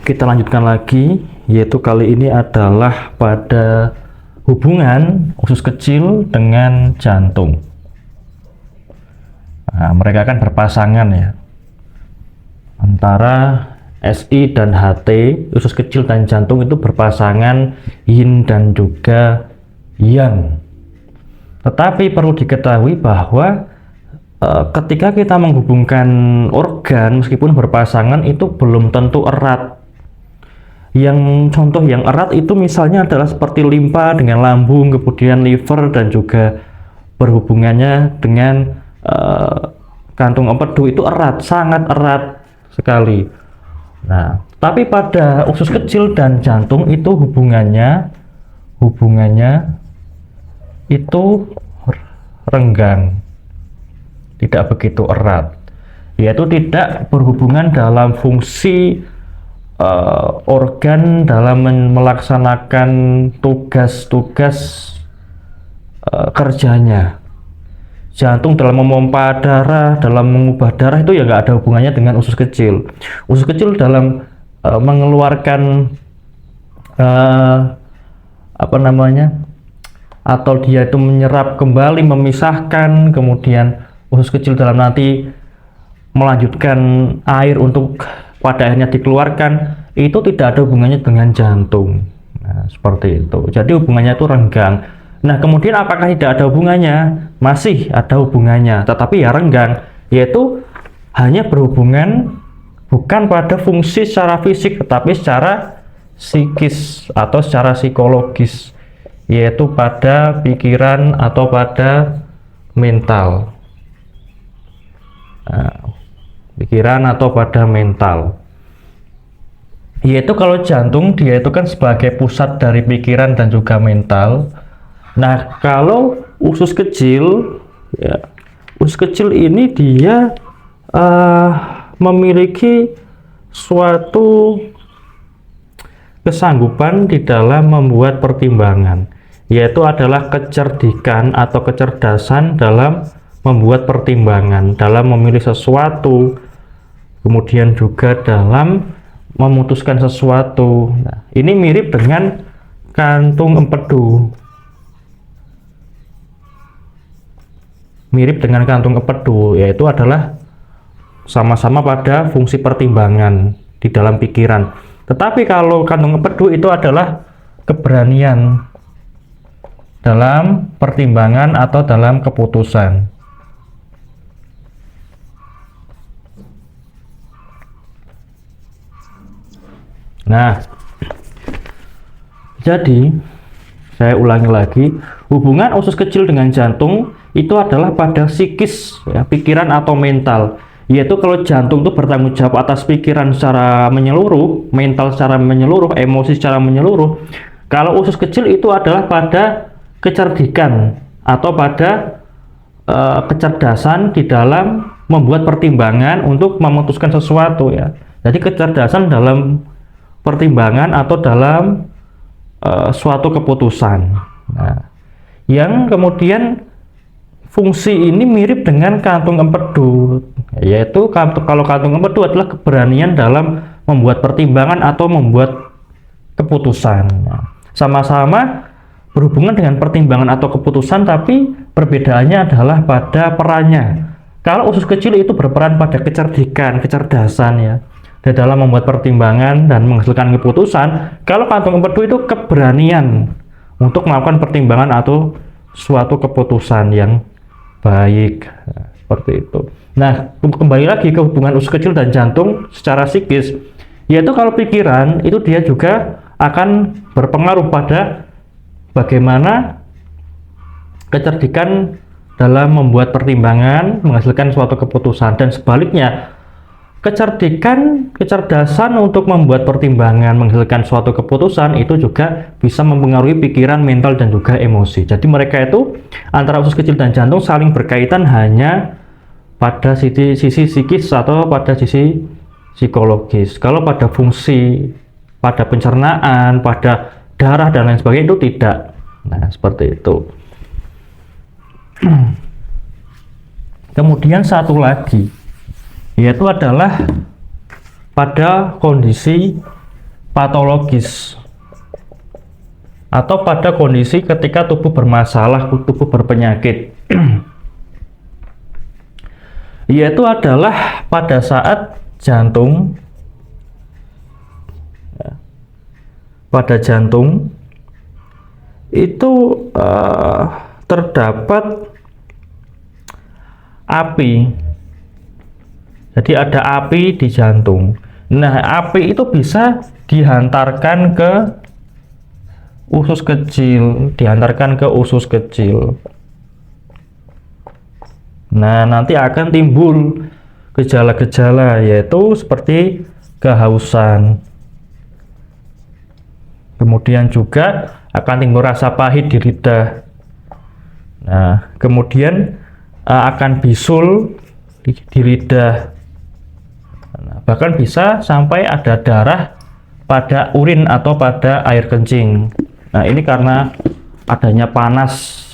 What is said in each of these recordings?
Kita lanjutkan lagi, yaitu kali ini adalah pada hubungan usus kecil dengan jantung. Nah, mereka kan berpasangan ya, antara SI dan HT, usus kecil dan jantung itu berpasangan yin dan juga yang. Tetapi perlu diketahui bahwa ketika kita menghubungkan organ meskipun berpasangan itu belum tentu erat. Yang contoh yang erat itu misalnya adalah seperti limpa dengan lambung, kemudian liver, dan juga berhubungannya dengan kantung empedu itu erat, sangat erat sekali. Nah, tapi pada usus kecil dan jantung itu hubungannya itu renggang, tidak begitu erat, yaitu tidak berhubungan dalam fungsi organ dalam melaksanakan tugas-tugas kerjanya. Jantung dalam memompa darah, dalam mengubah darah itu ya nggak ada hubungannya dengan usus kecil. Usus kecil dalam mengeluarkan atau dia itu menyerap kembali, memisahkan, kemudian usus kecil dalam nanti melanjutkan air untuk pada akhirnya dikeluarkan, itu tidak ada hubungannya dengan jantung. Nah, seperti itu. Jadi hubungannya itu renggang. Nah, kemudian apakah tidak ada hubungannya? Masih ada hubungannya, tetapi ya renggang, yaitu hanya berhubungan bukan pada fungsi secara fisik, tetapi secara psikis atau secara psikologis, yaitu pada pikiran atau pada mental. Nah, pikiran atau pada mental, yaitu kalau jantung dia itu kan sebagai pusat dari pikiran dan juga mental. Nah, kalau usus kecil ya, usus kecil ini dia memiliki suatu kesanggupan di dalam membuat pertimbangan, yaitu adalah kecerdikan atau kecerdasan dalam membuat pertimbangan, dalam memilih sesuatu, kemudian juga dalam memutuskan sesuatu. Nah, ini mirip dengan kantung empedu. Mirip dengan kantung empedu, yaitu adalah sama-sama pada fungsi pertimbangan di dalam pikiran. Tetapi kalau kantung empedu itu adalah keberanian dalam pertimbangan atau dalam keputusan. Nah, jadi saya ulangi lagi, hubungan usus kecil dengan jantung itu adalah pada psikis ya, pikiran atau mental, yaitu kalau jantung itu bertanggung jawab atas pikiran secara menyeluruh, mental secara menyeluruh, emosi secara menyeluruh. Kalau usus kecil itu adalah pada kecerdikan atau pada kecerdasan di dalam membuat pertimbangan untuk memutuskan sesuatu ya. Jadi kecerdasan dalam pertimbangan atau dalam suatu keputusan. Nah, yang kemudian fungsi ini mirip dengan kantung empedu, yaitu kalau kantung empedu adalah keberanian dalam membuat pertimbangan atau membuat keputusan. Nah, sama-sama berhubungan dengan pertimbangan atau keputusan, tapi perbedaannya adalah pada perannya. Kalau usus kecil itu berperan pada kecerdikan, kecerdasan ya, di dalam membuat pertimbangan dan menghasilkan keputusan. Kalau kantung empedu itu keberanian untuk melakukan pertimbangan atau suatu keputusan yang baik. Nah, seperti itu. Nah, kembali lagi ke hubungan usus kecil dan jantung secara psikis, yaitu kalau pikiran itu dia juga akan berpengaruh pada bagaimana kecerdikan dalam membuat pertimbangan, menghasilkan suatu keputusan, dan sebaliknya kecerdasan untuk membuat pertimbangan, menghasilkan suatu keputusan itu juga bisa mempengaruhi pikiran, mental, dan juga emosi. Jadi mereka itu antara usus kecil dan jantung saling berkaitan hanya pada sisi psikis atau pada sisi psikologis. Kalau pada fungsi, pada pencernaan, pada darah dan lain sebagainya itu tidak. Nah, seperti itu. Kemudian satu lagi, yaitu adalah pada kondisi patologis atau pada kondisi ketika tubuh bermasalah, tubuh berpenyakit. Yaitu adalah pada saat jantung, pada jantung itu terdapat api. Jadi ada api di jantung. Nah, api itu bisa dihantarkan ke usus kecil, Nah, nanti akan timbul gejala-gejala, yaitu seperti kehausan. Kemudian juga akan timbul rasa pahit di lidah. Nah, kemudian akan bisul di lidah. Nah, bahkan bisa sampai ada darah pada urin atau pada air kencing. Nah, ini karena adanya panas.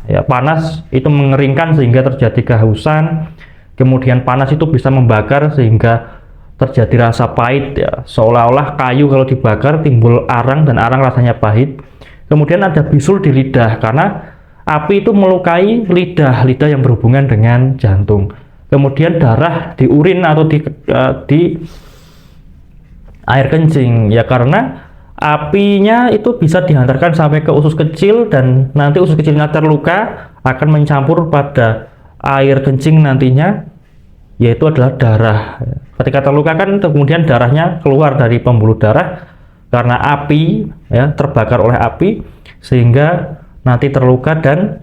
Ya, panas itu mengeringkan sehingga terjadi kehausan. Kemudian panas itu bisa membakar sehingga terjadi rasa pahit, ya. Seolah-olah kayu kalau dibakar timbul arang dan arang rasanya pahit. Kemudian ada bisul di lidah karena api itu melukai lidah yang berhubungan dengan jantung. Kemudian darah di urin atau di air kencing, ya karena apinya itu bisa dihantarkan sampai ke usus kecil dan nanti usus kecilnya terluka akan mencampur pada air kencing nantinya, yaitu adalah darah. Ketika terluka kan kemudian darahnya keluar dari pembuluh darah karena api, ya, terbakar oleh api sehingga nanti terluka dan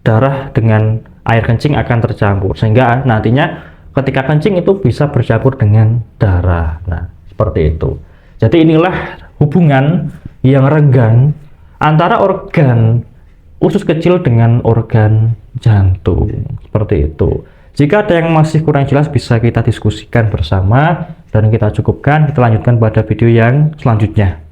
darah dengan air kencing akan tercampur sehingga nantinya ketika kencing itu bisa bercampur dengan darah. Nah, seperti itu. Jadi inilah hubungan yang renggang antara organ usus kecil dengan organ jantung. Seperti itu. Jika ada yang masih kurang jelas bisa kita diskusikan bersama dan kita cukupkan. Kita lanjutkan pada video yang selanjutnya.